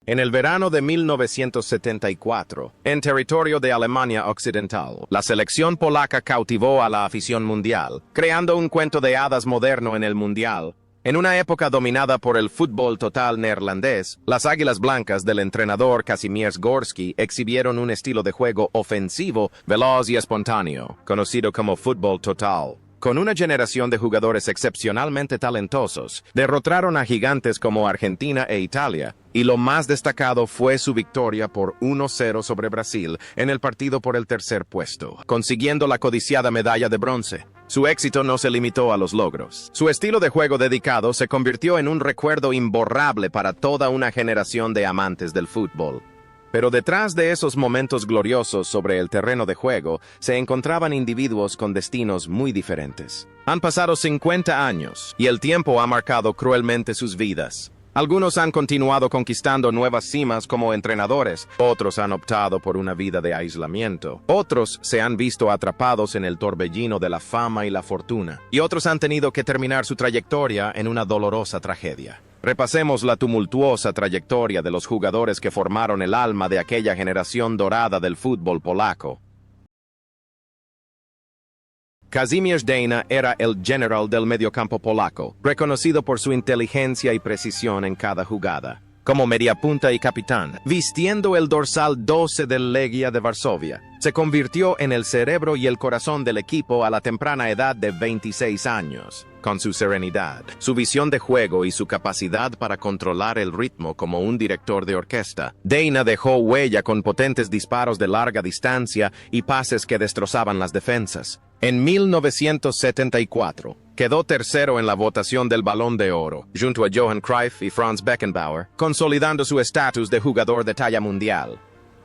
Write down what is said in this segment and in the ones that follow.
En el verano de 1974, en territorio de Alemania Occidental, la selección polaca cautivó a la afición mundial, creando un cuento de hadas moderno en el mundial. En una época dominada por el fútbol total neerlandés, las Águilas Blancas del entrenador Kazimierz Gorski exhibieron un estilo de juego ofensivo, veloz y espontáneo, conocido como fútbol total. Con una generación de jugadores excepcionalmente talentosos, derrotaron a gigantes como Argentina e Italia, y lo más destacado fue su victoria por 1-0 sobre Brasil en el partido por el tercer puesto, consiguiendo la codiciada medalla de bronce. Su éxito no se limitó a los logros. Su estilo de juego dedicado se convirtió en un recuerdo imborrable para toda una generación de amantes del fútbol. Pero detrás de esos momentos gloriosos sobre el terreno de juego se encontraban individuos con destinos muy diferentes. Han pasado 50 años y el tiempo ha marcado cruelmente sus vidas. Algunos han continuado conquistando nuevas cimas como entrenadores, otros han optado por una vida de aislamiento, otros se han visto atrapados en el torbellino de la fama y la fortuna, y otros han tenido que terminar su trayectoria en una dolorosa tragedia. Repasemos la tumultuosa trayectoria de los jugadores que formaron el alma de aquella generación dorada del fútbol polaco. Kazimierz Dejna era el general del mediocampo polaco, reconocido por su inteligencia y precisión en cada jugada. Como mediapunta y capitán, vistiendo el dorsal 12 del Legia de Varsovia, se convirtió en el cerebro y el corazón del equipo a la temprana edad de 26 años. Con su serenidad, su visión de juego y su capacidad para controlar el ritmo como un director de orquesta, Dejna dejó huella con potentes disparos de larga distancia y pases que destrozaban las defensas. En 1974, quedó tercero en la votación del Balón de Oro, junto a Johan Cruyff y Franz Beckenbauer, consolidando su estatus de jugador de talla mundial.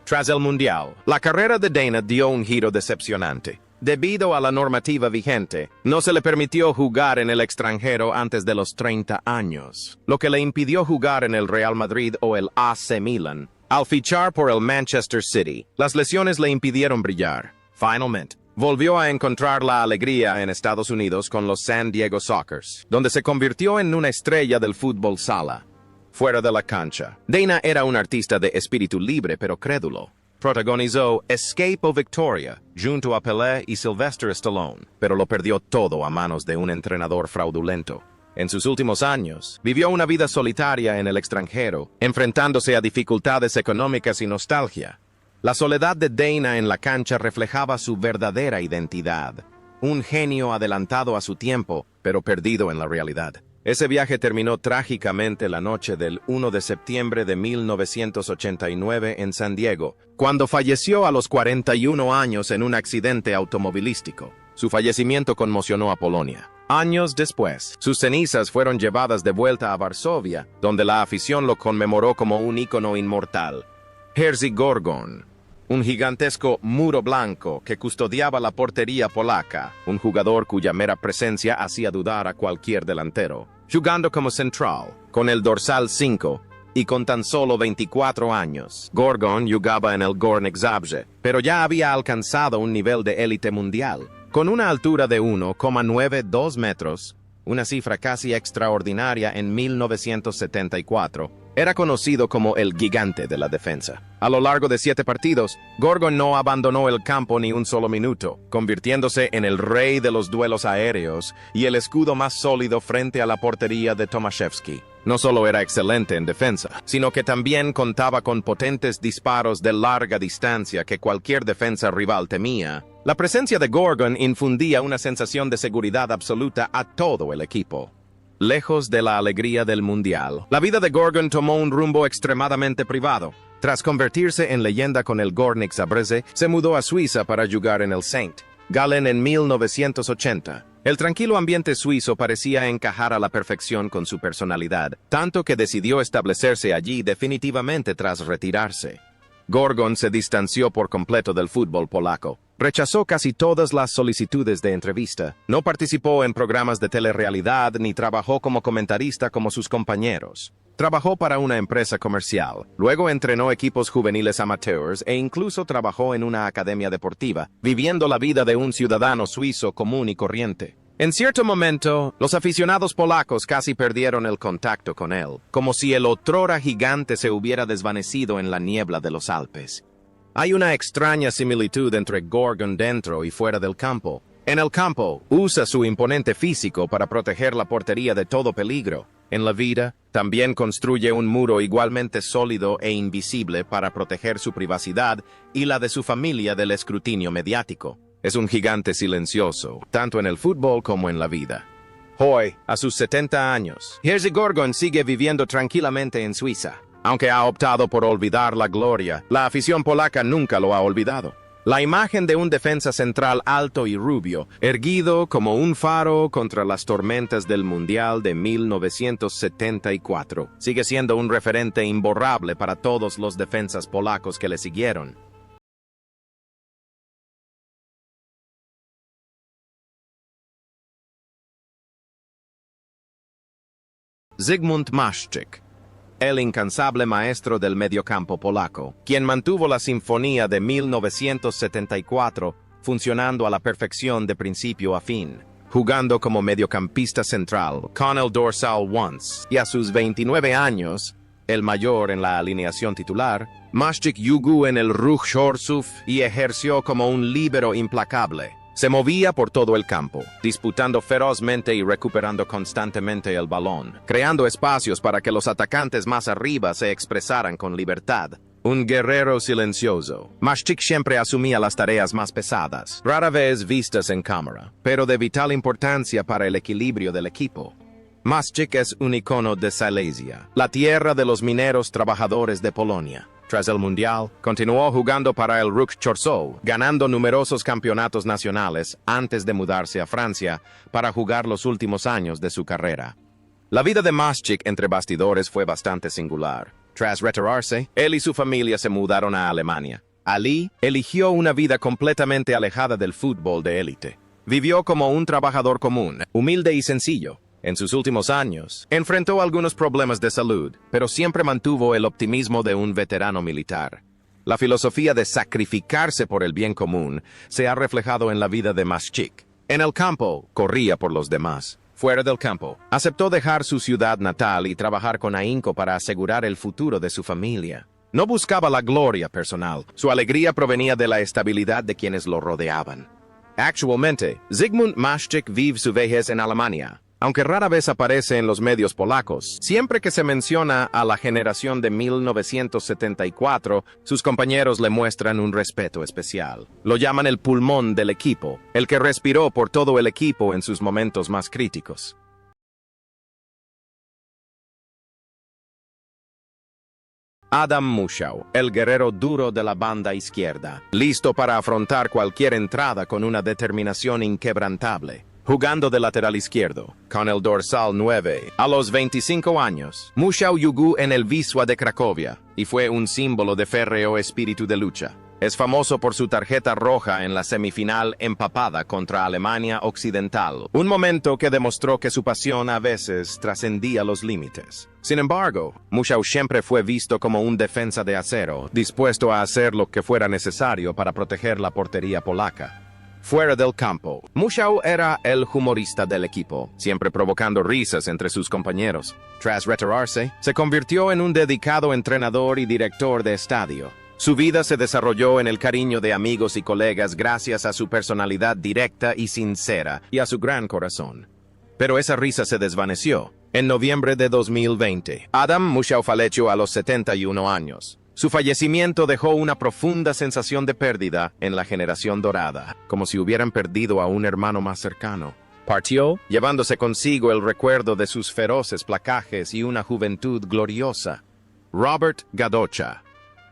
Tras el Mundial, la carrera de Dejna dio un giro decepcionante. Debido a la normativa vigente, no se le permitió jugar en el extranjero antes de los 30 años, lo que le impidió jugar en el Real Madrid o el AC Milan. Al fichar por el Manchester City, las lesiones le impidieron brillar. Finalmente, volvió a encontrar la alegría en Estados Unidos con los San Diego Sockers, donde se convirtió en una estrella del fútbol sala. Fuera de la cancha, Dejna era un artista de espíritu libre pero crédulo. Protagonizó Escape o Victoria junto a Pelé y Sylvester Stallone, pero lo perdió todo a manos de un entrenador fraudulento. En sus últimos años, vivió una vida solitaria en el extranjero, enfrentándose a dificultades económicas y nostalgia. La soledad de Dejna en la cancha reflejaba su verdadera identidad, un genio adelantado a su tiempo, pero perdido en la realidad. Ese viaje terminó trágicamente la noche del 1 de septiembre de 1989 en San Diego, cuando falleció a los 41 años en un accidente automovilístico. Su fallecimiento conmocionó a Polonia. Años después, sus cenizas fueron llevadas de vuelta a Varsovia, donde la afición lo conmemoró como un ícono inmortal. Jerzy Gorgon, un gigantesco muro blanco que custodiaba la portería polaca, un jugador cuya mera presencia hacía dudar a cualquier delantero. Jugando como central, con el dorsal 5, y con tan solo 24 años, Gorgon jugaba en el Górnik Zabrze, pero ya había alcanzado un nivel de élite mundial. Con una altura de 1,92 metros, una cifra casi extraordinaria en 1974, era conocido como el gigante de la defensa. A lo largo de 7 partidos, Gorgon no abandonó el campo ni un solo minuto, convirtiéndose en el rey de los duelos aéreos y el escudo más sólido frente a la portería de Tomaszewski. No solo era excelente en defensa, sino que también contaba con potentes disparos de larga distancia que cualquier defensa rival temía. La presencia de Gorgon infundía una sensación de seguridad absoluta a todo el equipo. Lejos de la alegría del Mundial, la vida de Gorgon tomó un rumbo extremadamente privado. Tras convertirse en leyenda con el Górnik Zabrze, se mudó a Suiza para jugar en el St. Gallen en 1980. El tranquilo ambiente suizo parecía encajar a la perfección con su personalidad, tanto que decidió establecerse allí definitivamente tras retirarse. Gorgon se distanció por completo del fútbol polaco. Rechazó casi todas las solicitudes de entrevista, no participó en programas de telerrealidad ni trabajó como comentarista como sus compañeros. Trabajó para una empresa comercial, luego entrenó equipos juveniles amateurs e incluso trabajó en una academia deportiva, viviendo la vida de un ciudadano suizo común y corriente. En cierto momento, los aficionados polacos casi perdieron el contacto con él, como si el otrora gigante se hubiera desvanecido en la niebla de los Alpes. Hay una extraña similitud entre Gorgon dentro y fuera del campo. En el campo, usa su imponente físico para proteger la portería de todo peligro. En la vida, también construye un muro igualmente sólido e invisible para proteger su privacidad y la de su familia del escrutinio mediático. Es un gigante silencioso, tanto en el fútbol como en la vida. Hoy, a sus 70 años, Jerzy Gorgon sigue viviendo tranquilamente en Suiza. Aunque ha optado por olvidar la gloria, la afición polaca nunca lo ha olvidado. La imagen de un defensa central alto y rubio, erguido como un faro contra las tormentas del Mundial de 1974, sigue siendo un referente imborrable para todos los defensas polacos que le siguieron. Zygmunt Maszczyk, el incansable maestro del mediocampo polaco, quien mantuvo la Sinfonía de 1974 funcionando a la perfección de principio a fin, jugando como mediocampista central con el dorsal once, y a sus 29 años, el mayor en la alineación titular, Maszczyk jugó en el Ruch Chorzów y ejerció como un líbero implacable. Se movía por todo el campo, disputando ferozmente y recuperando constantemente el balón, creando espacios para que los atacantes más arriba se expresaran con libertad. Un guerrero silencioso, Maszczyk siempre asumía las tareas más pesadas, rara vez vistas en cámara, pero de vital importancia para el equilibrio del equipo. Maszczyk es un icono de Silesia, la tierra de los mineros trabajadores de Polonia. Tras el Mundial, continuó jugando para el Ruch Chorzów, ganando numerosos campeonatos nacionales antes de mudarse a Francia para jugar los últimos años de su carrera. La vida de Maszczyk entre bastidores fue bastante singular. Tras retirarse, él y su familia se mudaron a Alemania. Allí, eligió una vida completamente alejada del fútbol de élite. Vivió como un trabajador común, humilde y sencillo. En sus últimos años, enfrentó algunos problemas de salud, pero siempre mantuvo el optimismo de un veterano militar. La filosofía de sacrificarse por el bien común se ha reflejado en la vida de Maszczyk. En el campo, corría por los demás. Fuera del campo, aceptó dejar su ciudad natal y trabajar con ahínco para asegurar el futuro de su familia. No buscaba la gloria personal, su alegría provenía de la estabilidad de quienes lo rodeaban. Actualmente, Zygmunt Maszczyk vive su vejez en Alemania. Aunque rara vez aparece en los medios polacos, siempre que se menciona a la generación de 1974, sus compañeros le muestran un respeto especial. Lo llaman el pulmón del equipo, el que respiró por todo el equipo en sus momentos más críticos. Adam Muszał, el guerrero duro de la banda izquierda, listo para afrontar cualquier entrada con una determinación inquebrantable. Jugando de lateral izquierdo, con el dorsal 9, a los 25 años, Muszał jugó en el Wisła de Cracovia y fue un símbolo de férreo espíritu de lucha. Es famoso por su tarjeta roja en la semifinal empapada contra Alemania Occidental, un momento que demostró que su pasión a veces trascendía los límites. Sin embargo, Muszał siempre fue visto como un defensa de acero, dispuesto a hacer lo que fuera necesario para proteger la portería polaca. Fuera del campo, Muszał era el humorista del equipo, siempre provocando risas entre sus compañeros. Tras retirarse, se convirtió en un dedicado entrenador y director de estadio. Su vida se desarrolló en el cariño de amigos y colegas gracias a su personalidad directa y sincera y a su gran corazón. Pero esa risa se desvaneció. En noviembre de 2020, Adam Muszał falleció a los 71 años. Su fallecimiento dejó una profunda sensación de pérdida en la generación dorada, como si hubieran perdido a un hermano más cercano. Partió, llevándose consigo el recuerdo de sus feroces placajes y una juventud gloriosa. Robert Gadocha,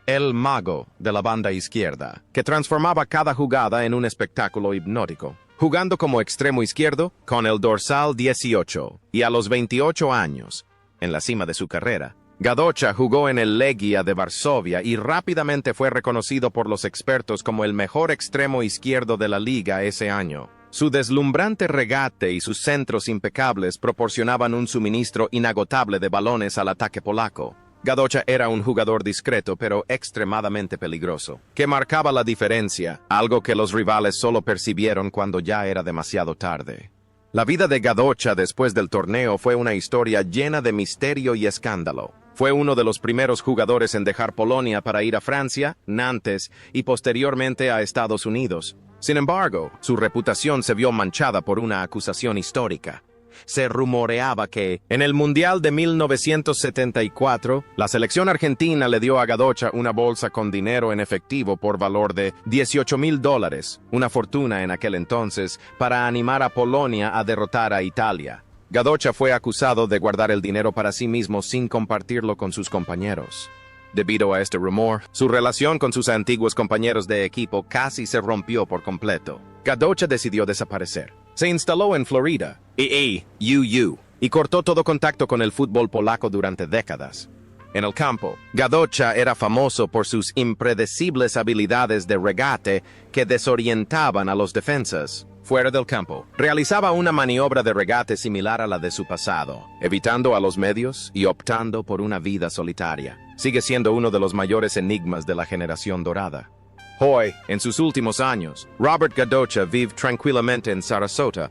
el mago de la banda izquierda, que transformaba cada jugada en un espectáculo hipnótico. Jugando como extremo izquierdo, con el dorsal 18, y a los 28 años, en la cima de su carrera, Gadocha jugó en el Legia de Varsovia y rápidamente fue reconocido por los expertos como el mejor extremo izquierdo de la liga ese año. Su deslumbrante regate y sus centros impecables proporcionaban un suministro inagotable de balones al ataque polaco. Gadocha era un jugador discreto pero extremadamente peligroso, que marcaba la diferencia, algo que los rivales solo percibieron cuando ya era demasiado tarde. La vida de Gadocha después del torneo fue una historia llena de misterio y escándalo. Fue uno de los primeros jugadores en dejar Polonia para ir a Francia, Nantes y posteriormente a Estados Unidos. Sin embargo, su reputación se vio manchada por una acusación histórica. Se rumoreaba que, en el Mundial de 1974, la selección argentina le dio a Gadocha una bolsa con dinero en efectivo por valor de $18,000, una fortuna en aquel entonces, para animar a Polonia a derrotar a Italia. Gadocha fue acusado de guardar el dinero para sí mismo sin compartirlo con sus compañeros. Debido a este rumor, su relación con sus antiguos compañeros de equipo casi se rompió por completo. Gadocha decidió desaparecer. Se instaló en Florida, y cortó todo contacto con el fútbol polaco durante décadas. En el campo, Gadocha era famoso por sus impredecibles habilidades de regate que desorientaban a los defensas. Fuera del campo, realizaba una maniobra de regate similar a la de su pasado, evitando a los medios y optando por una vida solitaria. Sigue siendo uno de los mayores enigmas de la generación dorada. Hoy, en sus últimos años, Robert Gadocha vive tranquilamente en Sarasota,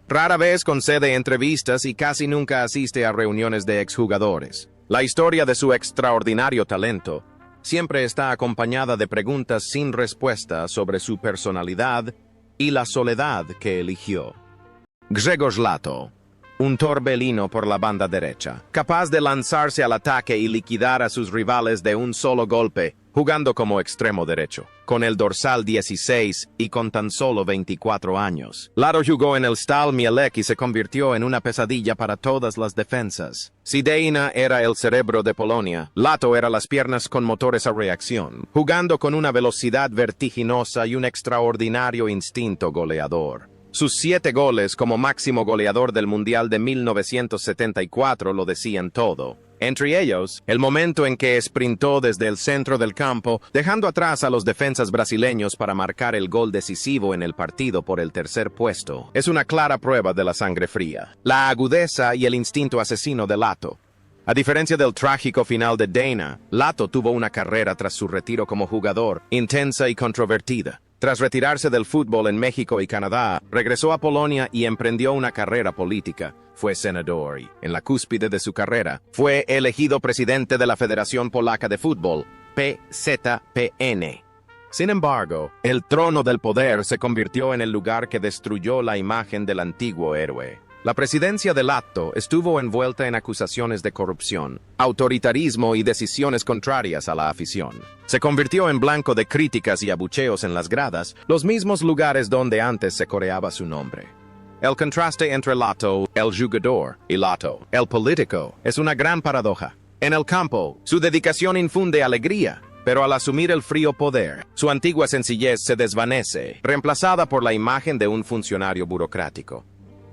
Rara vez concede entrevistas y casi nunca asiste a reuniones de exjugadores. La historia de su extraordinario talento siempre está acompañada de preguntas sin respuesta sobre su personalidad y la soledad que eligió. Grzegorz Lato, un torbellino por la banda derecha, capaz de lanzarse al ataque y liquidar a sus rivales de un solo golpe, jugando como extremo derecho, con el dorsal 16 y con tan solo 24 años. Lato jugó en el Stal Mielec y se convirtió en una pesadilla para todas las defensas. Si Dejna era el cerebro de Polonia, Lato era las piernas con motores a reacción, jugando con una velocidad vertiginosa y un extraordinario instinto goleador. Sus 7 goles como máximo goleador del Mundial de 1974 lo decían todo. Entre ellos, el momento en que sprintó desde el centro del campo, dejando atrás a los defensas brasileños para marcar el gol decisivo en el partido por el tercer puesto, es una clara prueba de la sangre fría, la agudeza y el instinto asesino de Lato. A diferencia del trágico final de Dejna, Lato tuvo una carrera tras su retiro como jugador, intensa y controvertida. Tras retirarse del fútbol en México y Canadá, regresó a Polonia y emprendió una carrera política. Fue senador y, en la cúspide de su carrera, fue elegido presidente de la Federación Polaca de Fútbol, PZPN. Sin embargo, el trono del poder se convirtió en el lugar que destruyó la imagen del antiguo héroe. La presidencia de Lato estuvo envuelta en acusaciones de corrupción, autoritarismo y decisiones contrarias a la afición. Se convirtió en blanco de críticas y abucheos en las gradas, los mismos lugares donde antes se coreaba su nombre. El contraste entre Lato, el jugador, y Lato, el político, es una gran paradoja. En el campo, su dedicación infunde alegría, pero al asumir el frío poder, su antigua sencillez se desvanece, reemplazada por la imagen de un funcionario burocrático.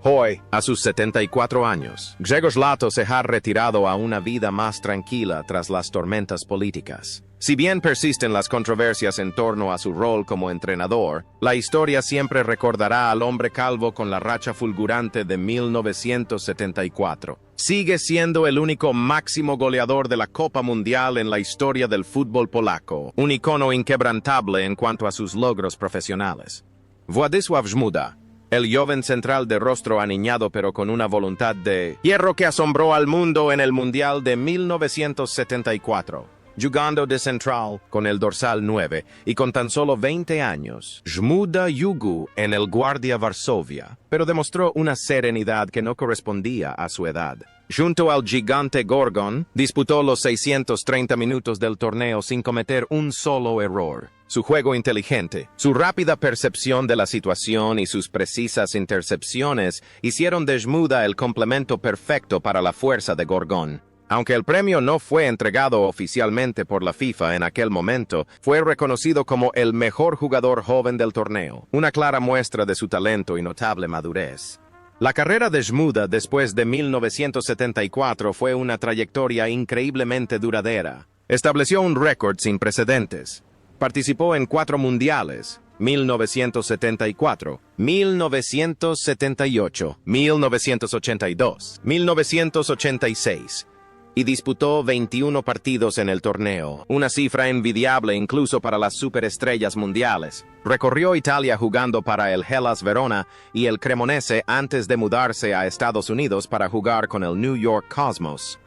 Hoy, a sus 74 años, Grzegorz Lato se ha retirado a una vida más tranquila tras las tormentas políticas. Si bien persisten las controversias en torno a su rol como entrenador, la historia siempre recordará al hombre calvo con la racha fulgurante de 1974. Sigue siendo el único máximo goleador de la Copa Mundial en la historia del fútbol polaco, un icono inquebrantable en cuanto a sus logros profesionales. Władysław Żmuda, el joven central de rostro aniñado pero con una voluntad de hierro que asombró al mundo en el Mundial de 1974. Jugando de central con el dorsal 9 y con tan solo 20 años, Żmuda jugó en el Guardia Varsovia, pero demostró una serenidad que no correspondía a su edad. Junto al gigante Gorgon, disputó los 630 minutos del torneo sin cometer un solo error. Su juego inteligente, su rápida percepción de la situación y sus precisas intercepciones hicieron de Żmuda el complemento perfecto para la fuerza de Gorgon. Aunque el premio no fue entregado oficialmente por la FIFA en aquel momento, fue reconocido como el mejor jugador joven del torneo, una clara muestra de su talento y notable madurez. La carrera de Żmuda después de 1974 fue una trayectoria increíblemente duradera. Estableció un récord sin precedentes. Participó en 4 mundiales: 1974, 1978, 1982, 1986, y disputó 21 partidos en el torneo, una cifra envidiable incluso para las superestrellas mundiales. Recorrió Italia jugando para el Hellas Verona y el Cremonese antes de mudarse a Estados Unidos para jugar con el New York Cosmos.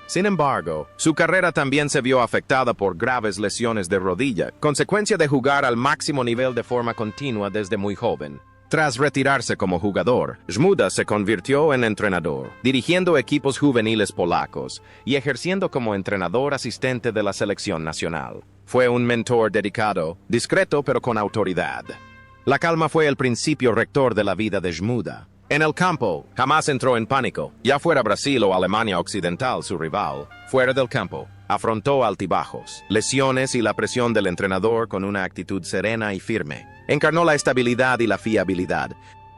Sin embargo, su carrera también se vio afectada por graves lesiones de rodilla, consecuencia de jugar al máximo nivel de forma continua desde muy joven. Tras retirarse como jugador, Żmuda se convirtió en entrenador, dirigiendo equipos juveniles polacos y ejerciendo como entrenador asistente de la selección nacional. Fue un mentor dedicado, discreto pero con autoridad. La calma fue el principio rector de la vida de Żmuda. En el campo, jamás entró en pánico, ya fuera Brasil o Alemania Occidental su rival. Fuera del campo, afrontó altibajos, lesiones y la presión del entrenador con una actitud serena y firme. Encarnó la estabilidad y la fiabilidad.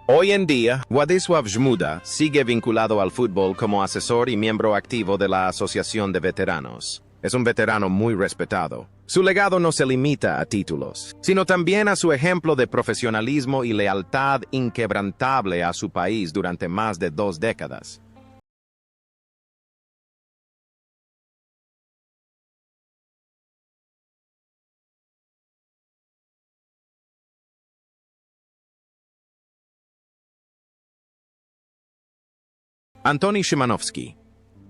Hoy en día, Władysław Żmuda sigue vinculado al fútbol como asesor y miembro activo de la Asociación de Veteranos. Es un veterano muy respetado. Su legado no se limita a títulos, sino también a su ejemplo de profesionalismo y lealtad inquebrantable a su país durante más de 2 décadas. Antoni Szymanowski.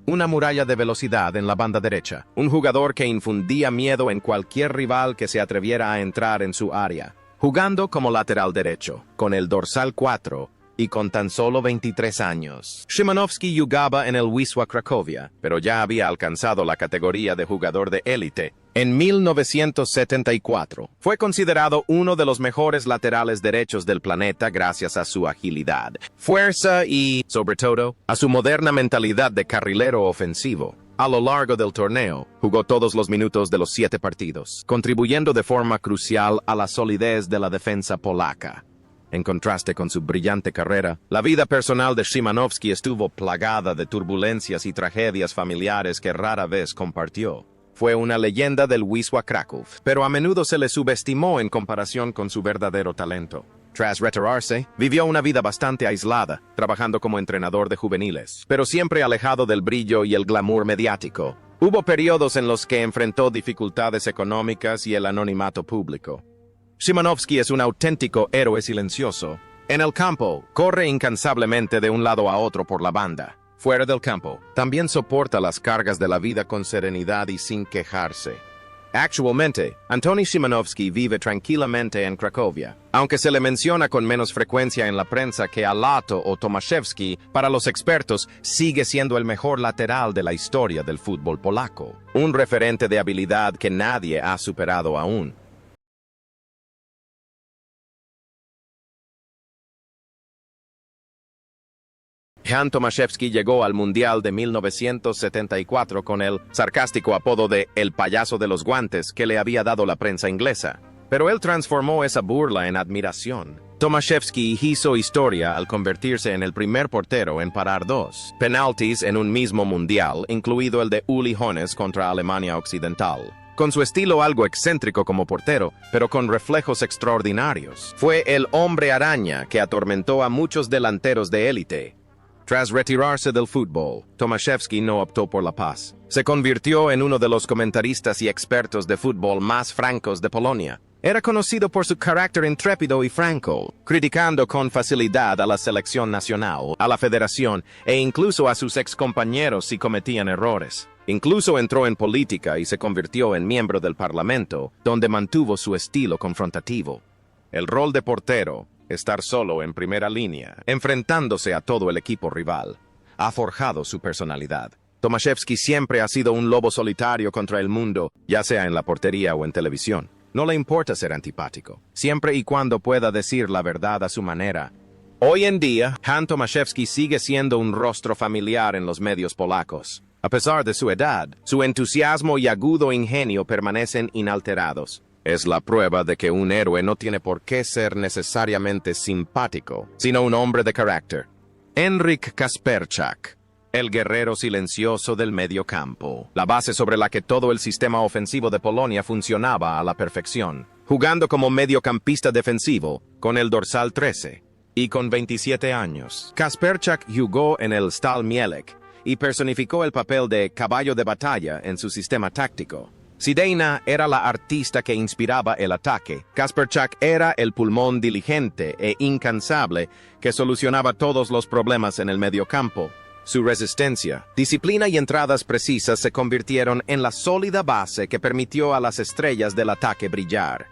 Una muralla de velocidad en la banda derecha. Un jugador que infundía miedo en cualquier rival que se atreviera a entrar en su área. Jugando como lateral derecho, con el dorsal 4 y con tan solo 23 años. Szymanowski jugaba en el Wisła Cracovia, pero ya había alcanzado la categoría de jugador de élite. En 1974, fue considerado uno de los mejores laterales derechos del planeta gracias a su agilidad, fuerza y, sobre todo, a su moderna mentalidad de carrilero ofensivo. A lo largo del torneo, jugó todos los minutos de los 7 partidos, contribuyendo de forma crucial a la solidez de la defensa polaca. En contraste con su brillante carrera, la vida personal de Szymanowski estuvo plagada de turbulencias y tragedias familiares que rara vez compartió. Fue una leyenda del Wisła Kraków, pero a menudo se le subestimó en comparación con su verdadero talento. Tras retirarse, vivió una vida bastante aislada, trabajando como entrenador de juveniles, pero siempre alejado del brillo y el glamour mediático. Hubo periodos en los que enfrentó dificultades económicas y el anonimato público. Szymanowski es un auténtico héroe silencioso. En el campo, corre incansablemente de un lado a otro por la banda. Fuera del campo, también soporta las cargas de la vida con serenidad y sin quejarse. Actualmente, Antoni Szymanowski vive tranquilamente en Cracovia, aunque se le menciona con menos frecuencia en la prensa que a Lato o Tomaszewski. Para los expertos, sigue siendo el mejor lateral de la historia del fútbol polaco, un referente de habilidad que nadie ha superado aún. Jan Tomaszewski llegó al Mundial de 1974 con el sarcástico apodo de «el payaso de los guantes» que le había dado la prensa inglesa. Pero él transformó esa burla en admiración. Tomaszewski hizo historia al convertirse en el primer portero en parar 2 penaltis en un mismo Mundial, incluido el de Uli Hoeneß contra Alemania Occidental. Con su estilo algo excéntrico como portero, pero con reflejos extraordinarios. Fue el hombre araña que atormentó a muchos delanteros de élite. Tras retirarse del fútbol, Tomaszewski no optó por la paz. Se convirtió en uno de los comentaristas y expertos de fútbol más francos de Polonia. Era conocido por su carácter intrépido y franco, criticando con facilidad a la selección nacional, a la federación e incluso a sus excompañeros si cometían errores. Incluso entró en política y se convirtió en miembro del Parlamento, donde mantuvo su estilo confrontativo. El rol de portero, estar solo en primera línea, enfrentándose a todo el equipo rival, ha forjado su personalidad. Tomaszewski siempre ha sido un lobo solitario contra el mundo, ya sea en la portería o en televisión. No le importa ser antipático, siempre y cuando pueda decir la verdad a su manera. Hoy en día, Jan Tomaszewski sigue siendo un rostro familiar en los medios polacos. A pesar de su edad, su entusiasmo y agudo ingenio permanecen inalterados. Es la prueba de que un héroe no tiene por qué ser necesariamente simpático, sino un hombre de carácter. Henryk Kasperczak, el guerrero silencioso del medio campo, la base sobre la que todo el sistema ofensivo de Polonia funcionaba a la perfección, jugando como mediocampista defensivo, con el dorsal 13, y con 27 años. Kasperczak jugó en el Stal Mielec y personificó el papel de caballo de batalla en su sistema táctico. Si Dana era la artista que inspiraba el ataque, Kasperczak era el pulmón diligente e incansable que solucionaba todos los problemas en el mediocampo. Su resistencia, disciplina y entradas precisas se convirtieron en la sólida base que permitió a las estrellas del ataque brillar.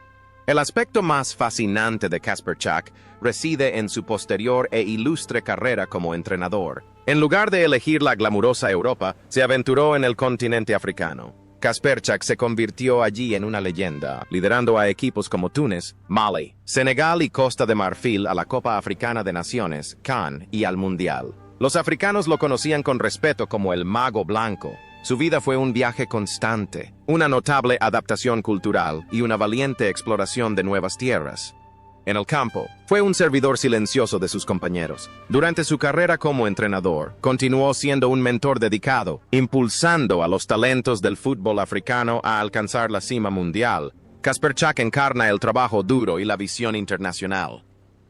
El aspecto más fascinante de Kasperczak reside en su posterior e ilustre carrera como entrenador. En lugar de elegir la glamurosa Europa, se aventuró en el continente africano. Kasperczak se convirtió allí en una leyenda, liderando a equipos como Túnez, Mali, Senegal y Costa de Marfil a la Copa Africana de Naciones, CAN, y al Mundial. Los africanos lo conocían con respeto como el Mago Blanco. Su vida fue un viaje constante, una notable adaptación cultural y una valiente exploración de nuevas tierras. En el campo, fue un servidor silencioso de sus compañeros. Durante su carrera como entrenador, continuó siendo un mentor dedicado, impulsando a los talentos del fútbol africano a alcanzar la cima mundial. Kasperczak encarna el trabajo duro y la visión internacional.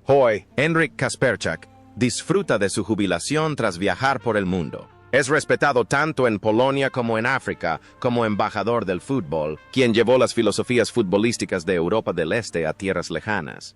Hoy, Henryk Kasperczak disfruta de su jubilación tras viajar por el mundo. Es respetado tanto en Polonia como en África como embajador del fútbol, quien llevó las filosofías futbolísticas de Europa del Este a tierras lejanas.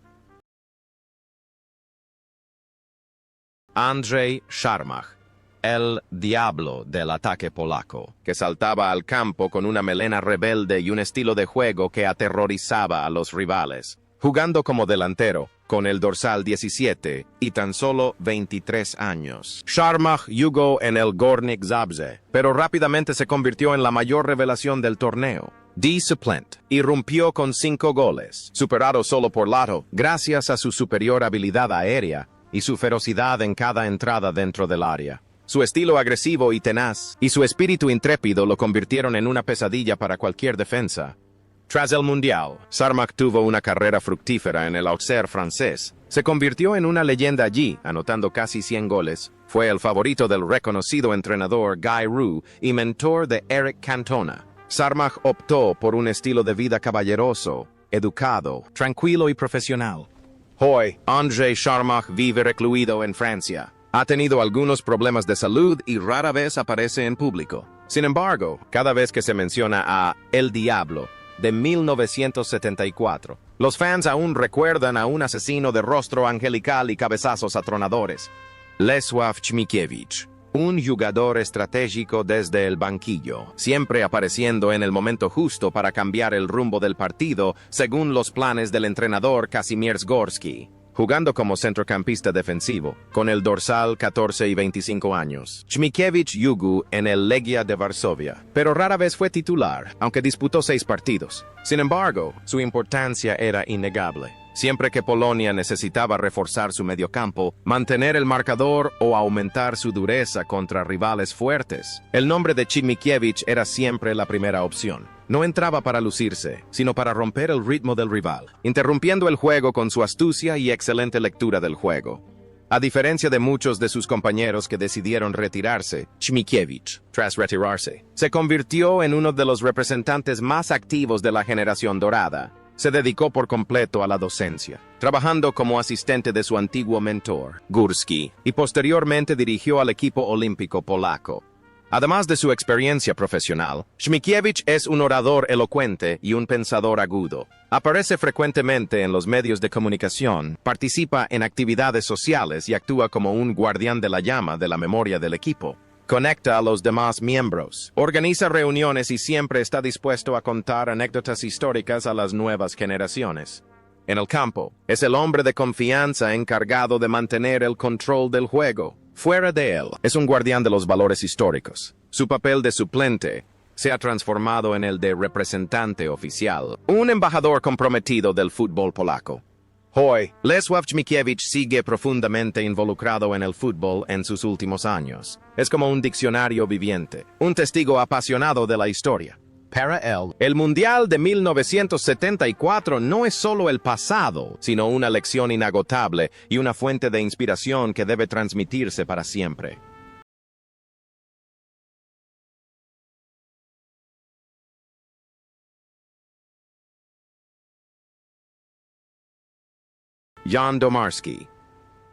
Andrzej Szarmach, el diablo del ataque polaco, que saltaba al campo con una melena rebelde y un estilo de juego que aterrorizaba a los rivales. Jugando como delantero, con el dorsal 17 y tan solo 23 años. Szarmach jugó en el Górnik Zabrze, pero rápidamente se convirtió en la mayor revelación del torneo. De suplente, irrumpió con 5 goles, superado solo por Lato, gracias a su superior habilidad aérea y su ferocidad en cada entrada dentro del área. Su estilo agresivo y tenaz y su espíritu intrépido lo convirtieron en una pesadilla para cualquier defensa. Tras el Mundial, Szarmach tuvo una carrera fructífera en el Auxerre francés. Se convirtió en una leyenda allí, anotando casi 100 goles. Fue el favorito del reconocido entrenador Guy Roux y mentor de Eric Cantona. Szarmach optó por un estilo de vida caballeroso, educado, tranquilo y profesional. Hoy, Andrzej Szarmach vive recluido en Francia. Ha tenido algunos problemas de salud y rara vez aparece en público. Sin embargo, cada vez que se menciona a El Diablo, de 1974. Los fans aún recuerdan a un asesino de rostro angelical y cabezazos atronadores. Lesław Chmikiewicz, un jugador estratégico desde el banquillo, siempre apareciendo en el momento justo para cambiar el rumbo del partido según los planes del entrenador Kazimierz Górski. Jugando como centrocampista defensivo, con el dorsal 14 y 25 años. Chmikiewicz jugó en el Legia de Varsovia, pero rara vez fue titular, aunque disputó 6 partidos. Sin embargo, su importancia era innegable. Siempre que Polonia necesitaba reforzar su mediocampo, mantener el marcador o aumentar su dureza contra rivales fuertes, el nombre de Chmikiewicz era siempre la primera opción. No entraba para lucirse, sino para romper el ritmo del rival, interrumpiendo el juego con su astucia y excelente lectura del juego. A diferencia de muchos de sus compañeros que decidieron retirarse, Chmikiewicz, tras retirarse, se convirtió en uno de los representantes más activos de la generación dorada. Se dedicó por completo a la docencia, trabajando como asistente de su antiguo mentor, Górski, y posteriormente dirigió al equipo olímpico polaco. Además de su experiencia profesional, Chmikiewicz es un orador elocuente y un pensador agudo. Aparece frecuentemente en los medios de comunicación, participa en actividades sociales y actúa como un guardián de la llama de la memoria del equipo. Conecta a los demás miembros, organiza reuniones y siempre está dispuesto a contar anécdotas históricas a las nuevas generaciones. En el campo, es el hombre de confianza encargado de mantener el control del juego. Fuera de él, es un guardián de los valores históricos. Su papel de suplente se ha transformado en el de representante oficial, un embajador comprometido del fútbol polaco. Hoy, Lesław Chmikiewicz sigue profundamente involucrado en el fútbol en sus últimos años. Es como un diccionario viviente, un testigo apasionado de la historia. Para él, el Mundial de 1974 no es solo el pasado, sino una lección inagotable y una fuente de inspiración que debe transmitirse para siempre. Jan Domarski.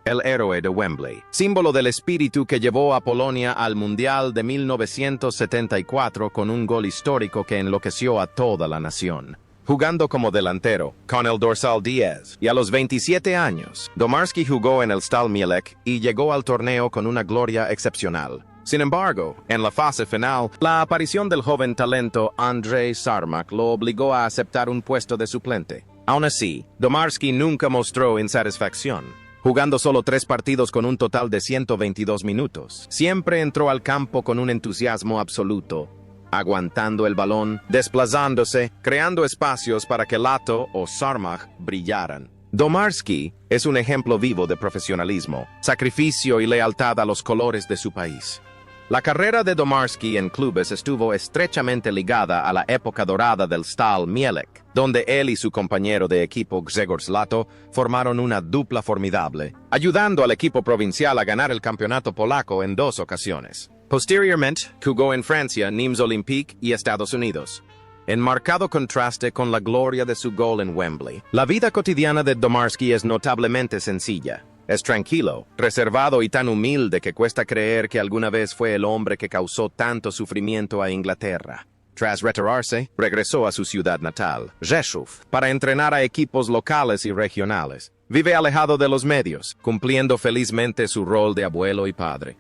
el héroe de Wembley, símbolo del espíritu que llevó a Polonia al Mundial de 1974 con un gol histórico que enloqueció a toda la nación. Jugando como delantero, con el dorsal 10, y a los 27 años, Domarski jugó en el Stal Mielec y llegó al torneo con una gloria excepcional. Sin embargo, en la fase final, la aparición del joven talento Andrzej Sarmak lo obligó a aceptar un puesto de suplente. Aún así, Domarski nunca mostró insatisfacción. Jugando solo 3 partidos con un total de 122 minutos, siempre entró al campo con un entusiasmo absoluto, aguantando el balón, desplazándose, creando espacios para que Lato o Sarmak brillaran. Domarski es un ejemplo vivo de profesionalismo, sacrificio y lealtad a los colores de su país. La carrera de Domarski en clubes estuvo estrechamente ligada a la época dorada del Stal Mielec, donde él y su compañero de equipo Grzegorz Lato formaron una dupla formidable, ayudando al equipo provincial a ganar el campeonato polaco en 2 ocasiones. Posteriormente, jugó en Francia, Nîmes Olympique y Estados Unidos. En marcado contraste con la gloria de su gol en Wembley, la vida cotidiana de Domarski es notablemente sencilla. Es tranquilo, reservado y tan humilde que cuesta creer que alguna vez fue el hombre que causó tanto sufrimiento a Inglaterra. Tras retirarse, regresó a su ciudad natal, Rzeszów, para entrenar a equipos locales y regionales. Vive alejado de los medios, cumpliendo felizmente su rol de abuelo y padre.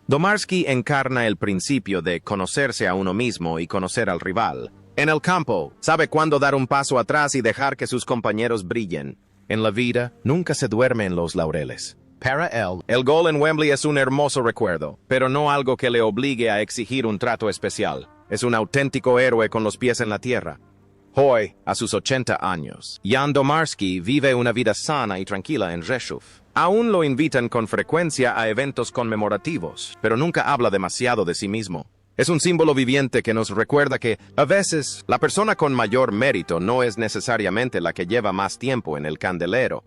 Domarski encarna el principio de conocerse a uno mismo y conocer al rival. En el campo, sabe cuándo dar un paso atrás y dejar que sus compañeros brillen. En la vida, nunca se duerme en los laureles. Para él, el gol en Wembley es un hermoso recuerdo, pero no algo que le obligue a exigir un trato especial. Es un auténtico héroe con los pies en la tierra. Hoy, a sus 80 años, Jan Domarski vive una vida sana y tranquila en Rzeszów. Aún lo invitan con frecuencia a eventos conmemorativos, pero nunca habla demasiado de sí mismo. Es un símbolo viviente que nos recuerda que, a veces, la persona con mayor mérito no es necesariamente la que lleva más tiempo en el candelero,